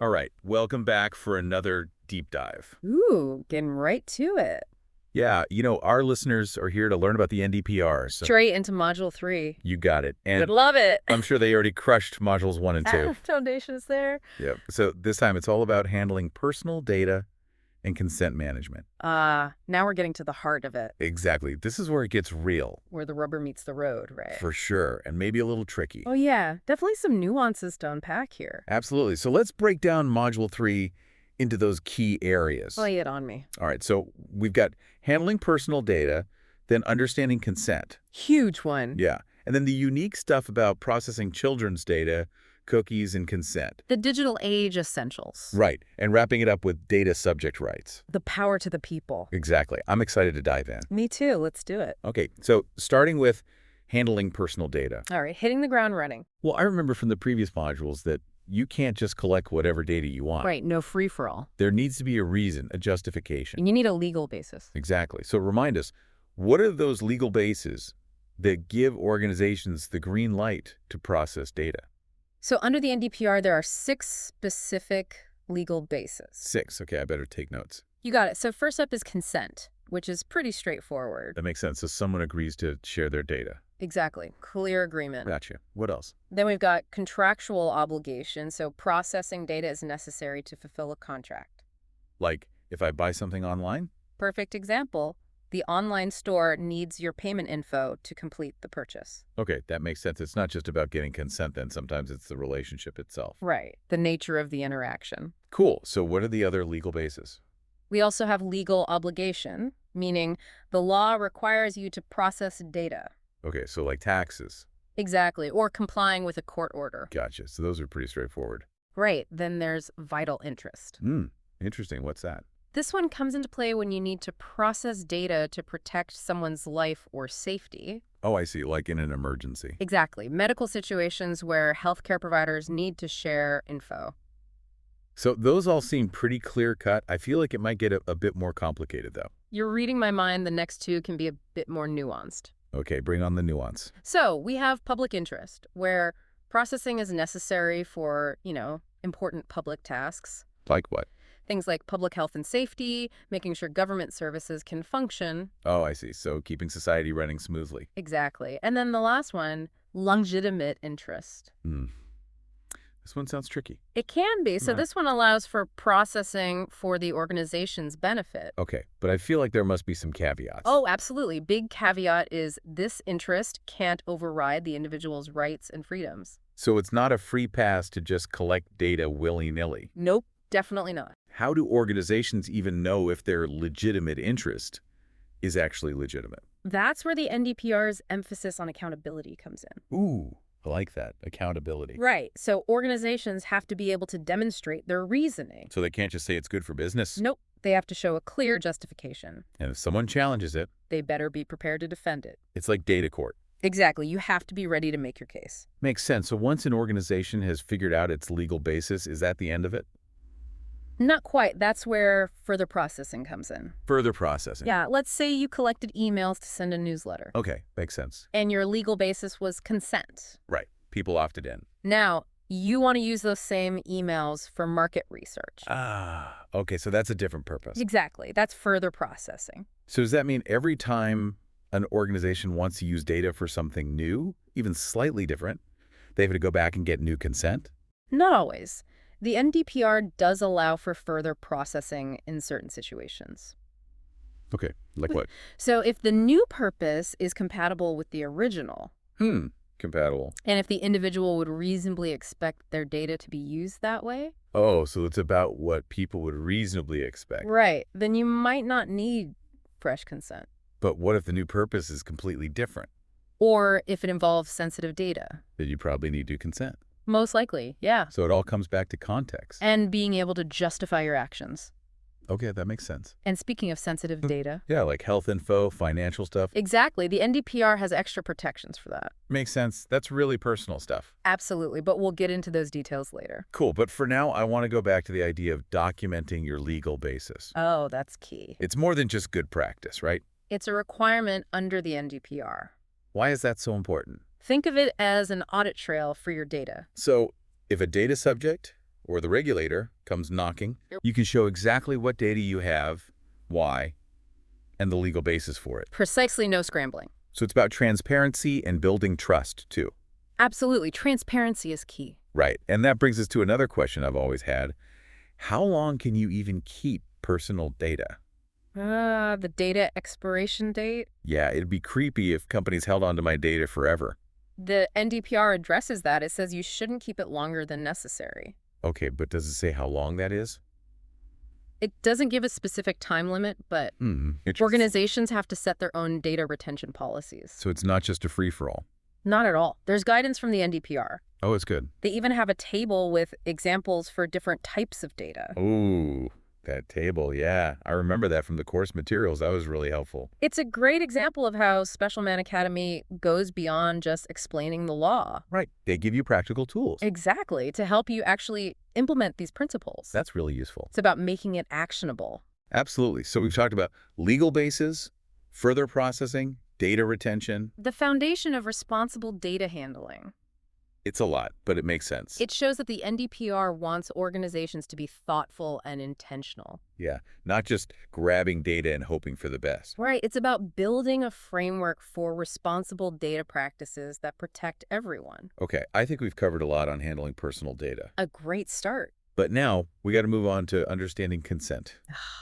All right, welcome back for another deep dive. Ooh, getting right to it. Yeah, our listeners are here to learn about the NDPR, so Straight into Module 3. you got it. Would And love it. I'm sure they already crushed modules 1 and 2. Foundation's there. Yep. So this time it's all about handling personal data and consent management. Now we're getting to the heart of it, Exactly. This is where it gets real, where the rubber meets the road, right? for sure, and maybe a little tricky. Oh yeah, definitely some nuances to unpack here. Absolutely. So let's break down Module 3 into those key areas. Lay it on me. All right, so we've got handling personal data, then understanding consent. Huge one. Yeah. And then the unique stuff about processing children's data, cookies, and consent. The digital age essentials. Right. And wrapping it up with data subject rights. The power to the people. Exactly. I'm excited to dive in. Me too. Let's do it. Okay, so starting with handling personal data. All right, hitting the ground running. Well, I remember from the previous modules that you can't just collect whatever data you want. Right, no free-for-all. There needs to be a reason, a justification. And you need a legal basis. Exactly. So remind us, what are those legal bases that give organizations the green light to process data? So under the NDPR, there are 6 specific legal bases. 6. Okay, I better take notes. You got it. So first up is consent, which is pretty straightforward. That makes sense. So someone agrees to share their data. Exactly. Clear agreement. Gotcha. What else? Then we've got contractual obligation. So processing data is necessary to fulfill a contract. Like if I buy something online? Perfect example. The online store needs your payment info to complete the purchase. Okay, that makes sense. It's not just about getting consent then. Sometimes it's the relationship itself. Right. The nature of the interaction. Cool. So what are the other legal bases? We also have legal obligation, meaning the law requires you to process data. Okay, so like taxes. Exactly. Or complying with a court order. Gotcha. So those are pretty straightforward. Right. Then there's vital interest. Interesting. What's that? This one comes into play when you need to process data to protect someone's life or safety. Oh, I see. Like in an emergency. Exactly. Medical situations where healthcare providers need to share info. So those all seem pretty clear-cut. I feel like it might get a bit more complicated, though. You're reading my mind. The next 2 can be a bit more nuanced. Okay, bring on the nuance. So we have public interest, where processing is necessary for, important public tasks. Like what? Things like public health and safety, making sure government services can function. Oh, I see. So keeping society running smoothly. Exactly. And then the last one, legitimate interest. This one sounds tricky. It can be. So Yeah. this one allows for processing for the organization's benefit. Okay, but I feel like there must be some caveats. Oh, absolutely. Big caveat is this interest can't override the individual's rights and freedoms. So it's not a free pass to just collect data willy-nilly. Nope, definitely not. How do organizations even know if their legitimate interest is actually legitimate? That's where the NDPR's emphasis on accountability comes in. Ooh, I like that. Accountability. Right. So organizations have to be able to demonstrate their reasoning. So they can't just say it's good for business? Nope. They have to show a clear justification. And if someone challenges it, They better be prepared to defend it. it's like data court. Exactly. You have to be ready to make your case. Makes sense. So once an organization has figured out its legal basis, is that the end of it? Not quite. That's where further processing comes in. Further processing. Yeah, let's say you collected emails to send a newsletter. Okay, makes sense. And your legal basis was consent. Right. People opted in. Now, you want to use those same emails for market research. Okay, so that's a different purpose. Exactly. That's further processing. So does that mean every time an organization wants to use data for something new, even slightly different, they have to go back and get new consent? Not always. The NDPR does allow for further processing in certain situations. Okay, like what? So if the new purpose is compatible with the original, Compatible. and if the individual would reasonably expect their data to be used that way, Oh, so it's about what people would reasonably expect. right, then you might not need fresh consent. But what if the new purpose is completely different? Or if it involves sensitive data. Then you probably need to consent. Most likely, yeah. So it all comes back to context. And being able to justify your actions. Okay, that makes sense. And speaking of sensitive data. Yeah, like health info, financial stuff. Exactly. The NDPR has extra protections for that. Makes sense. That's really personal stuff. Absolutely. But we'll get into those details later. Cool, but for now, I want to go back to the idea of documenting your legal basis. Oh, that's key. It's more than just good practice, right? It's a requirement under the NDPR. Why is that so important? Think of it as an audit trail for your data. So if a data subject or the regulator comes knocking, you can show exactly what data you have, why, and the legal basis for it. Precisely, no scrambling. So it's about transparency and building trust, too. Absolutely. Transparency is key. Right. And that brings us to another question I've always had. How long can you even keep personal data? The data expiration date? Yeah, it'd be creepy if companies held onto my data forever. The NDPR addresses that. It says you shouldn't keep it longer than necessary. Okay, but does it say how long that is? It doesn't give a specific time limit, but Interesting. organizations have to set their own data retention policies. So it's not just a free-for-all. Not at all. There's guidance from the NDPR. Oh, it's good. They even have a table with examples for different types of data. Ooh, that table, yeah. I remember that from the course materials. That was really helpful. It's a great example of how Special Man Academy goes beyond just explaining the law. Right. They give you practical tools. Exactly, to help you actually implement these principles. That's really useful. It's about making it actionable. Absolutely. So we've talked about legal bases, further processing, data retention. The foundation of responsible data handling. It's a lot, but it makes sense. It shows that the NDPR wants organizations to be thoughtful and intentional. Yeah, not just grabbing data and hoping for the best. Right, it's about building a framework for responsible data practices that protect everyone. Okay, I think we've covered a lot on handling personal data. A great start. But now we got to move on to understanding consent.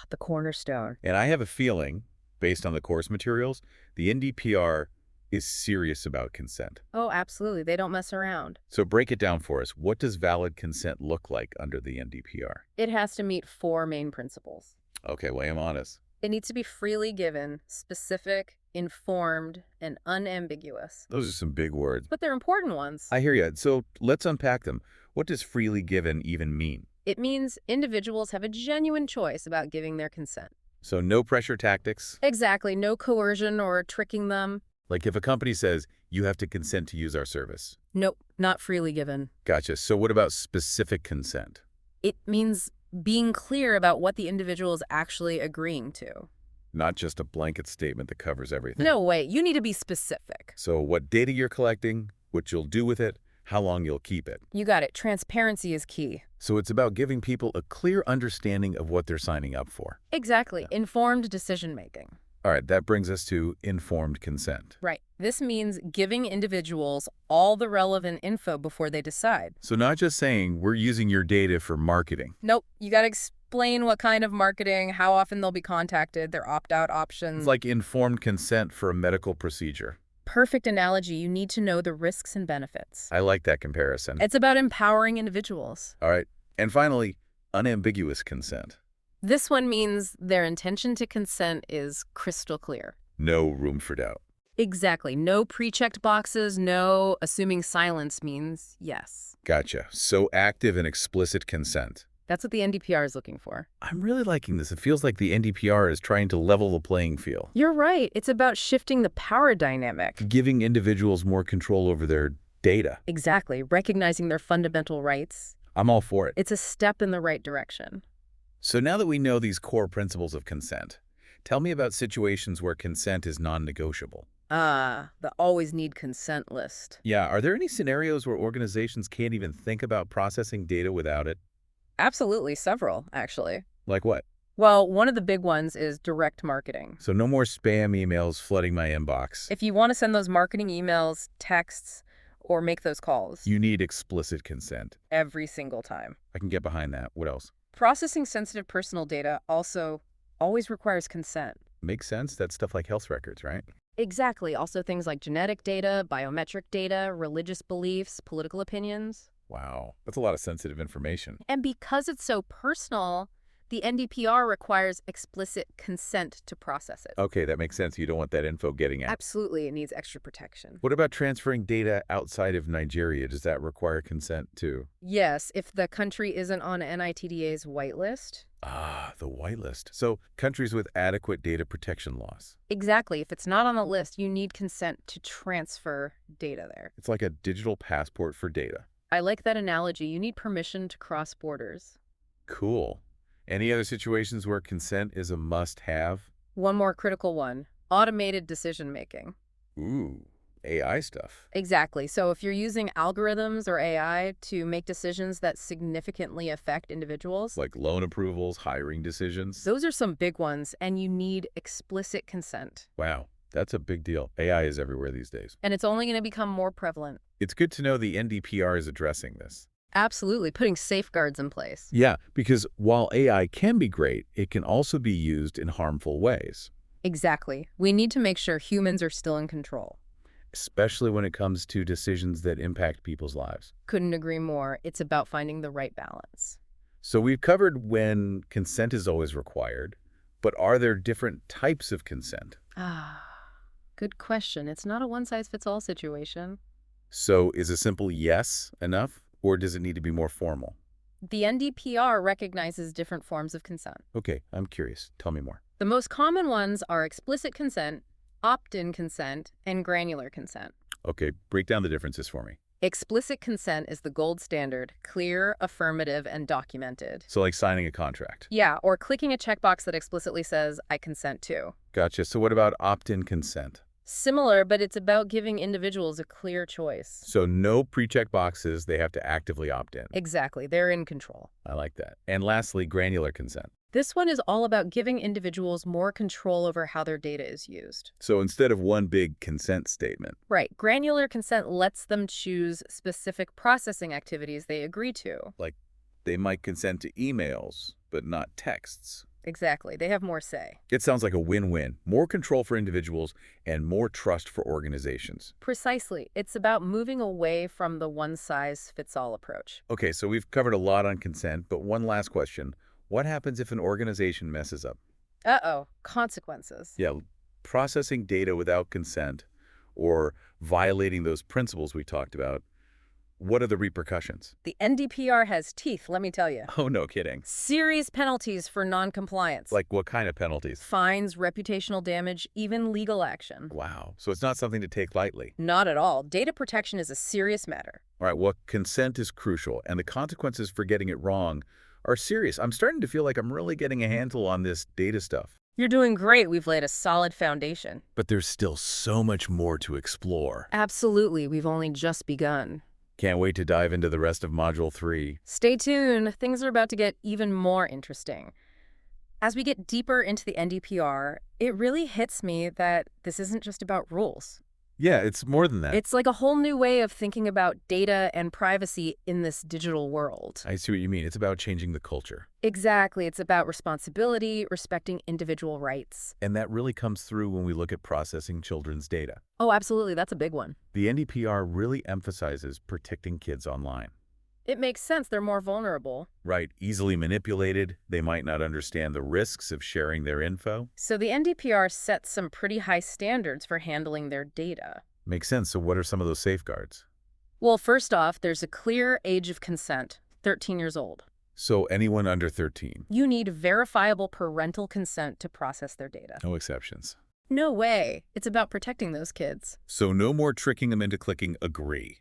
The cornerstone. And I have a feeling, based on the course materials, the NDPR is serious about consent. Oh, absolutely. They don't mess around. So break it down for us. What does valid consent look like under the NDPR? It has to meet 4 main principles. Okay, lay them on us. It needs to be freely given, specific, informed, and unambiguous. Those are some big words. But they're important ones. I hear you. So let's unpack them. What does freely given even mean? It means individuals have a genuine choice about giving their consent. So no pressure tactics? Exactly. No coercion or tricking them. Like if a company says, you have to consent to use our service. Nope, not freely given. Gotcha. So what about specific consent? It means being clear about what the individual is actually agreeing to. Not just a blanket statement that covers everything. No, wait, you need to be specific. So what data you're collecting, what you'll do with it, how long you'll keep it. You got it. Transparency is key. So it's about giving people a clear understanding of what they're signing up for. Exactly. Informed decision-making. All right, that brings us to informed consent. Right. This means giving individuals all the relevant info before they decide. So not just saying, we're using your data for marketing. Nope. You got to explain what kind of marketing, how often they'll be contacted, their opt-out options. It's like informed consent for a medical procedure. Perfect analogy. You need to know the risks and benefits. I like that comparison. It's about empowering individuals. All right. And finally, unambiguous consent. This one means their intention to consent is crystal clear. No room for doubt. Exactly. No pre-checked boxes, no assuming silence means yes. Gotcha. So active and explicit consent. That's what the NDPR is looking for. I'm really liking this. It feels like the NDPR is trying to level the playing field. You're right. It's about shifting the power dynamic. Giving individuals more control over their data. Exactly. Recognizing their fundamental rights. I'm all for it. It's a step in the right direction. So now that we know these core principles of consent, tell me about situations where consent is non-negotiable. The always need consent list. Yeah, are there any scenarios where organizations can't even think about processing data without it? Absolutely, several, actually. Like what? Well, one of the big ones is direct marketing. So no more spam emails flooding my inbox. If you want to send those marketing emails, texts, or make those calls. You need explicit consent. Every single time. I can get behind that. What else? Processing sensitive personal data also always requires consent. Makes sense. That's stuff like health records, right? Exactly. Also things like genetic data, biometric data, religious beliefs, political opinions. Wow, that's a lot of sensitive information. And because it's so personal, the NDPR requires explicit consent to process it. Okay, that makes sense. You don't want that info getting out. Absolutely, it needs extra protection. What about transferring data outside of Nigeria? Does that require consent too? Yes, if the country isn't on NITDA's whitelist. Ah, the whitelist. So countries with adequate data protection laws. Exactly. If it's not on the list, you need consent to transfer data there. It's like a digital passport for data. I like that analogy. You need permission to cross borders. Cool. Any other situations where consent is a must-have? One more critical one. Automated decision-making. Ooh, AI stuff. Exactly. So if you're using algorithms or AI to make decisions that significantly affect individuals, Like loan approvals, hiring decisions. those are some big ones, and you need explicit consent. Wow, that's a big deal. AI is everywhere these days. And it's only going to become more prevalent. It's good to know the NDPR is addressing this. Absolutely, putting safeguards in place. Yeah, because while AI can be great, it can also be used in harmful ways, Exactly. We need to make sure humans are still in control. especially when it comes to decisions that impact people's lives. Couldn't agree more. It's about finding the right balance. So we've covered when consent is always required, but are there different types of consent? Ah, good question. It's not a one-size-fits-all situation. So is a simple yes enough, or does it need to be more formal? The NDPR recognizes different forms of consent. Okay, I'm curious. Tell me more. The most common ones are explicit consent, opt-in consent, and granular consent. Okay, break down the differences for me. Explicit consent is the gold standard, clear, affirmative, and documented. So like signing a contract. Yeah, or clicking a checkbox that explicitly says, I consent to. Gotcha. So what about opt-in consent? Similar, but it's about giving individuals a clear choice. So no pre-check boxes, they have to actively opt in. Exactly, they're in control. I like that. And lastly, granular consent. This one is all about giving individuals more control over how their data is used. So instead of one big consent statement. Right, granular consent lets them choose specific processing activities they agree to. Like they might consent to emails, but not texts. Exactly, they have more say. It sounds like a win-win. More control for individuals and more trust for organizations. Precisely, it's about moving away from the one-size-fits-all approach. Okay, so we've covered a lot on consent, but one last question. What happens if an organization messes up? Uh-oh, consequences. Yeah, processing data without consent or violating those principles we talked about. What are the repercussions? The NDPR has teeth, let me tell you. Oh, no kidding. Serious penalties for non-compliance. Like what kind of penalties? Fines, reputational damage, even legal action. Wow. So it's not something to take lightly. Not at all. Data protection is a serious matter. All right, well, consent is crucial, and the consequences for getting it wrong are serious. I'm starting to feel like I'm really getting a handle on this data stuff. You're doing great. We've laid a solid foundation. But there's still so much more to explore. Absolutely. We've only just begun. Can't wait to dive into the rest of Module 3. Stay tuned. Things are about to get even more interesting. As we get deeper into the NDPR, it really hits me that this isn't just about rules. Yeah, it's more than that. It's like a whole new way of thinking about data and privacy in this digital world. I see what you mean. It's about changing the culture. Exactly. It's about responsibility, respecting individual rights. And that really comes through when we look at processing children's data. Oh, absolutely. That's a big one. The NDPR really emphasizes protecting kids online. It makes sense. They're more vulnerable. Right, easily manipulated. They might not understand the risks of sharing their info. So the NDPR sets some pretty high standards for handling their data. Makes sense. So what are some of those safeguards? Well, first off, there's a clear age of consent, 13 years old. So anyone under 13. You need verifiable parental consent to process their data. No exceptions. No way. It's about protecting those kids. So no more tricking them into clicking agree.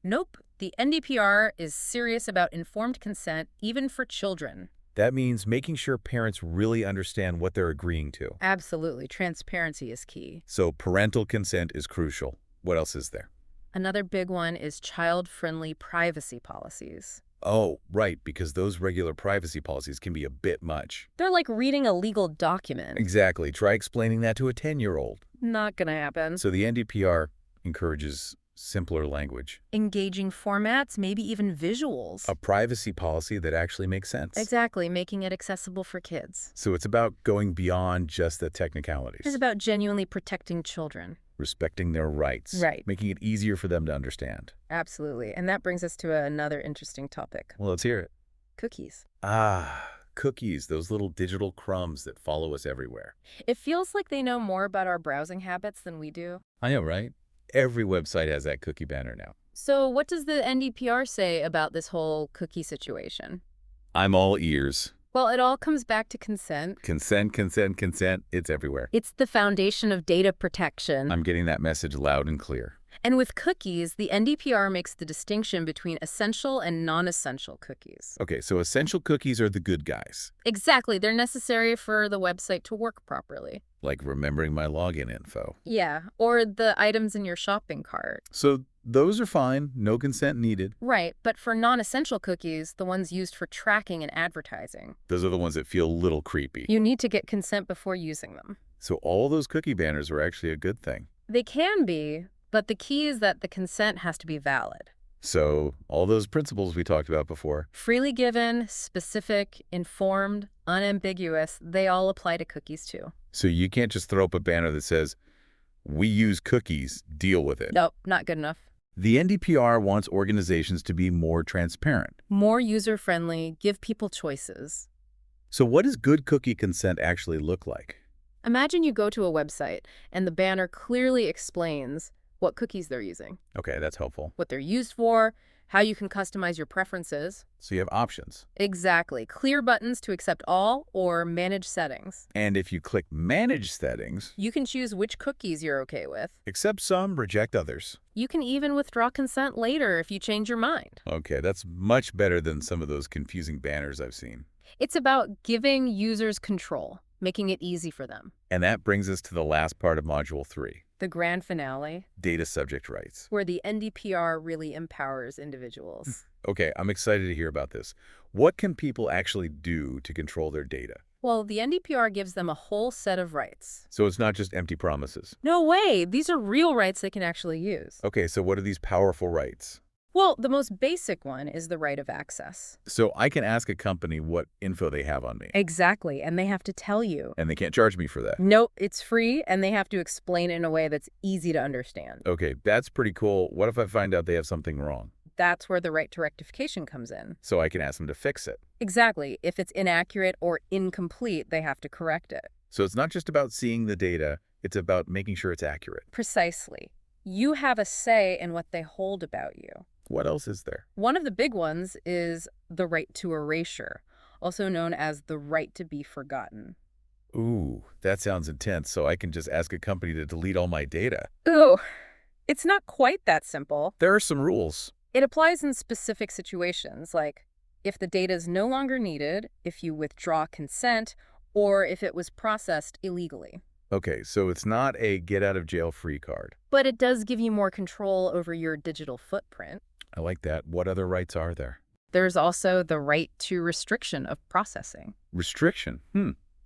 Nope. The NDPR is serious about informed consent, even for children. That means making sure parents really understand what they're agreeing to. Absolutely. Transparency is key. So parental consent is crucial. What else is there? Another big one is child-friendly privacy policies. Oh, right, because those regular privacy policies can be a bit much. They're like reading a legal document. Exactly. Try explaining that to a 10-year-old. Not gonna happen. So the NDPR encourages simpler language. Engaging formats, maybe even visuals. A privacy policy that actually makes sense. Exactly, making it accessible for kids. So it's about going beyond just the technicalities. It's about genuinely protecting children. Respecting their rights. Right. Making it easier for them to understand. Absolutely. And that brings us to another interesting topic. Well, let's hear it. Cookies. Ah, cookies, those little digital crumbs that follow us everywhere. It feels like they know more about our browsing habits than we do. I know, right? Every website has that cookie banner now. So what does the NDPR say about this whole cookie situation? I'm all ears. Well, it all comes back to consent. Consent, consent, consent. It's everywhere. It's the foundation of data protection. I'm getting that message loud and clear. And with cookies, the NDPR makes the distinction between essential and non-essential cookies. Okay, so essential cookies are the good guys, Exactly. They're necessary for the website to work properly. like remembering my login info. Yeah, or the items in your shopping cart. So those are fine, no consent needed. Right, but for non-essential cookies, the ones used for tracking and advertising, Those are the ones that feel a little creepy. you need to get consent before using them. So all those cookie banners are actually a good thing. They can be, but the key is that the consent has to be valid. So all those principles we talked about before. Freely given, specific, informed, unambiguous, they all apply to cookies too. So you can't just throw up a banner that says, "We use cookies, deal with it." Nope, not good enough. The NDPR wants organizations to be more transparent. More user-friendly, give people choices. So what does good cookie consent actually look like? Imagine you go to a website and the banner clearly explains what cookies they're using, Okay, that's helpful. what they're used for, how you can customize your preferences. So you have options. Exactly. Clear buttons to accept all or manage settings. And if you click Manage Settings, You can choose which cookies you're okay with. accept some, reject others. You can even withdraw consent later if you change your mind. Okay, that's much better than some of those confusing banners I've seen. It's about giving users control, making it easy for them. And that brings us to the last part of Module 3, The grand finale, data subject rights. where the NDPR really empowers individuals. Okay, I'm excited to hear about this. What can people actually do to control their data? Well, the NDPR gives them a whole set of rights. So it's not just empty promises. No way! These are real rights they can actually use. Okay, so what are these powerful rights? Well, the most basic one is the right of access. So I can ask a company what info they have on me, Exactly, and they have to tell you. and they can't charge me for that. Nope, it's free, and they have to explain it in a way that's easy to understand. Okay, that's pretty cool. What if I find out they have something wrong? That's where the right to rectification comes in. So I can ask them to fix it. Exactly. If it's inaccurate or incomplete, they have to correct it. So it's not just about seeing the data, it's about making sure it's accurate. Precisely. You have a say in what they hold about you. What else is there? One of the big ones is the right to erasure, also known as the right to be forgotten. Ooh, that sounds intense. So I can just ask a company to delete all my data. Ooh, it's not quite that simple. There are some rules. It applies in specific situations, like if the data is no longer needed, if you withdraw consent, or if it was processed illegally. Okay, so it's not a get-out-of-jail-free card. But it does give you more control over your digital footprint. I like that. What other rights are there? There's also the right to restriction of processing. Restriction.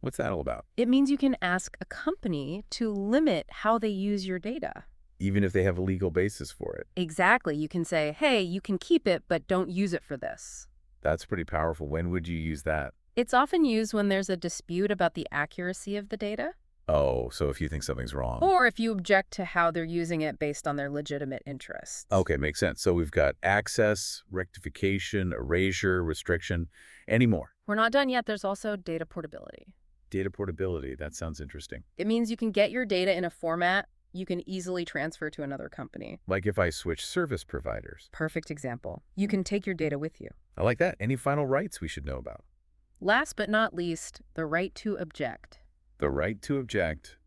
What's that all about? It means you can ask a company to limit how they use your data. Even if they have a legal basis for it. Exactly. You can say, hey, you can keep it, but don't use it for this. That's pretty powerful. When would you use that? It's often used when there's a dispute about the accuracy of the data, Oh, so if you think something's wrong. or if you object to how they're using it based on their legitimate interests. Okay, makes sense. So we've got access, rectification, erasure, restriction, any more. We're not done yet. There's also data portability. Data portability. That sounds interesting. It means you can get your data in a format you can easily transfer to another company. Like if I switch service providers. Perfect example. You can take your data with you. I like that. Any final rights we should know about? Last but not least, the right to object. The right to object.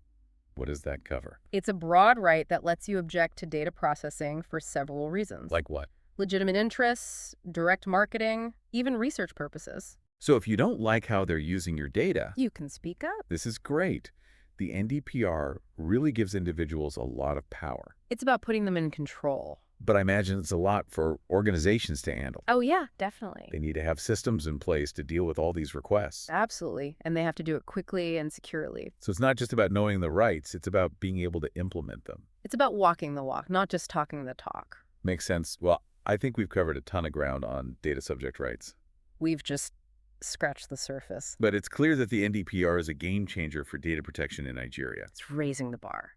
What does that cover? It's a broad right that lets you object to data processing for several reasons. Like what? Legitimate interests, direct marketing, even research purposes. So if you don't like how they're using your data, You can speak up. this is great. The NDPR really gives individuals a lot of power. It's about putting them in control. But I imagine it's a lot for organizations to handle. Oh, yeah, definitely. They need to have systems in place to deal with all these requests. Absolutely. And they have to do it quickly and securely. So it's not just about knowing the rights, it's about being able to implement them. It's about walking the walk, not just talking the talk. Makes sense. Well, I think we've covered a ton of ground on data subject rights. We've just scratched the surface. But it's clear that the NDPR is a game changer for data protection in Nigeria. It's raising the bar.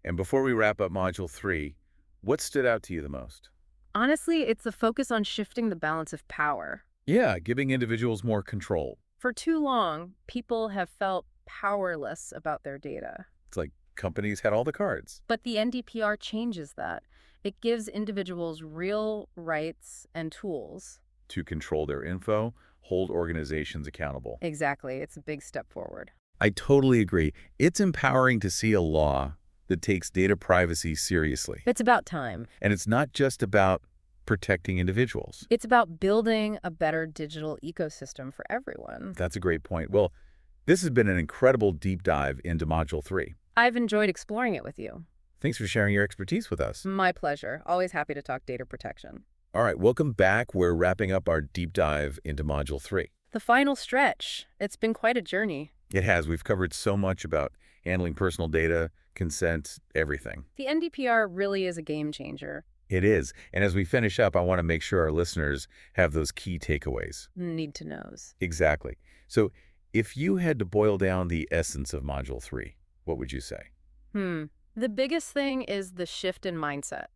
And before we wrap up Module 3, what stood out to you the most? Honestly, it's the focus on shifting the balance of power. Yeah, giving individuals more control. For too long, people have felt powerless about their data. It's like companies had all the cards. But the NDPR changes that. It gives individuals real rights and tools. To control their info, hold organizations accountable. Exactly. It's a big step forward. I totally agree. It's empowering to see a law that takes data privacy seriously. It's about time. And it's not just about protecting individuals. It's about building a better digital ecosystem for everyone. That's a great point. Well, this has been an incredible deep dive into Module 3. I've enjoyed exploring it with you. Thanks for sharing your expertise with us. My pleasure. Always happy to talk data protection. All right, welcome back. We're wrapping up our deep dive into Module 3. The final stretch. It's been quite a journey. It has. We've covered so much about handling personal data, consent, everything. The NDPR really is a game changer. It is. And as we finish up, I want to make sure our listeners have those key takeaways. Need to knows. Exactly. So if you had to boil down the essence of Module 3, what would you say? The biggest thing is the shift in mindset.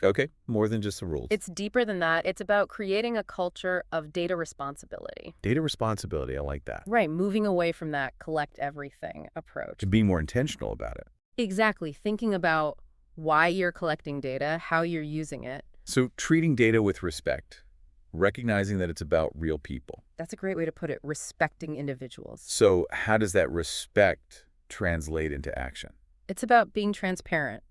Okay, more than just the rules. It's deeper than that. It's about creating a culture of data responsibility. Data responsibility, I like that. Right, moving away from that collect everything approach. To be more intentional about it. Exactly, thinking about why you're collecting data, how you're using it. So treating data with respect, recognizing that it's about real people. That's a great way to put it, respecting individuals. So how does that respect translate into action? It's about being transparent,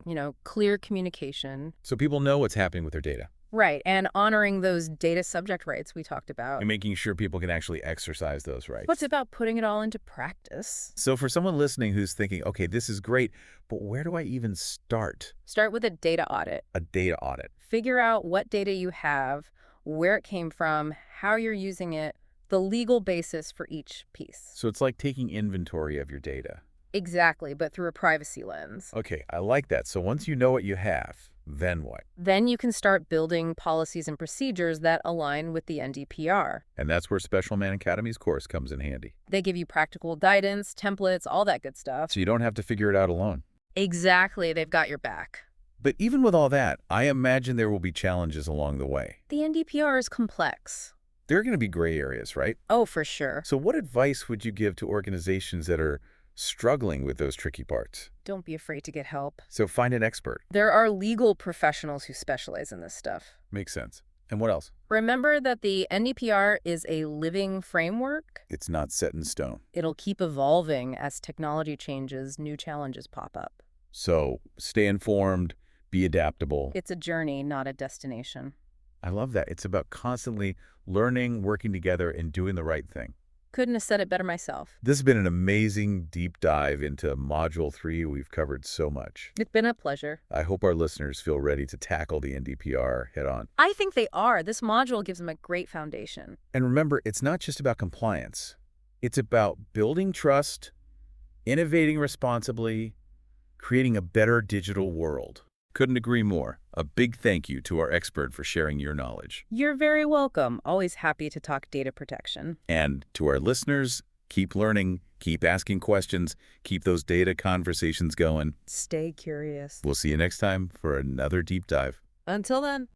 clear communication. So people know what's happening with their data. Right, and honoring those data subject rights we talked about. And making sure people can actually exercise those rights. What's about putting it all into practice? So for someone listening who's thinking, okay, this is great, but where do I even start? Start with a data audit. A data audit. Figure out what data you have, where it came from, how you're using it, the legal basis for each piece. So it's like taking inventory of your data. Exactly, but through a privacy lens. Okay, I like that. So once you know what you have, then what? Then you can start building policies and procedures that align with the NDPR. And that's where Special Man Academy's course comes in handy. They give you practical guidance, templates, all that good stuff. So you don't have to figure it out alone. Exactly, they've got your back. But even with all that, I imagine there will be challenges along the way. The NDPR is complex. There are going to be gray areas, right? Oh, for sure. So what advice would you give to organizations that are struggling with those tricky parts? Don't be afraid to get help. So find an expert. There are legal professionals who specialize in this stuff. Makes sense. And what else? Remember that the NDPR is a living framework. It's not set in stone. It'll keep evolving as technology changes, new challenges pop up. So stay informed, be adaptable. It's a journey, not a destination. I love that. It's about constantly learning, working together, and doing the right thing. Couldn't have said it better myself. This has been an amazing deep dive into Module 3. We've covered so much. It's been a pleasure. I hope our listeners feel ready to tackle the NDPR head on. I think they are. This module gives them a great foundation. And remember, it's not just about compliance. It's about building trust, innovating responsibly, creating a better digital world. Couldn't agree more. A big thank you to our expert for sharing your knowledge. You're very welcome. Always happy to talk data protection. And to our listeners, keep learning, keep asking questions, keep those data conversations going. Stay curious. We'll see you next time for another deep dive. Until then.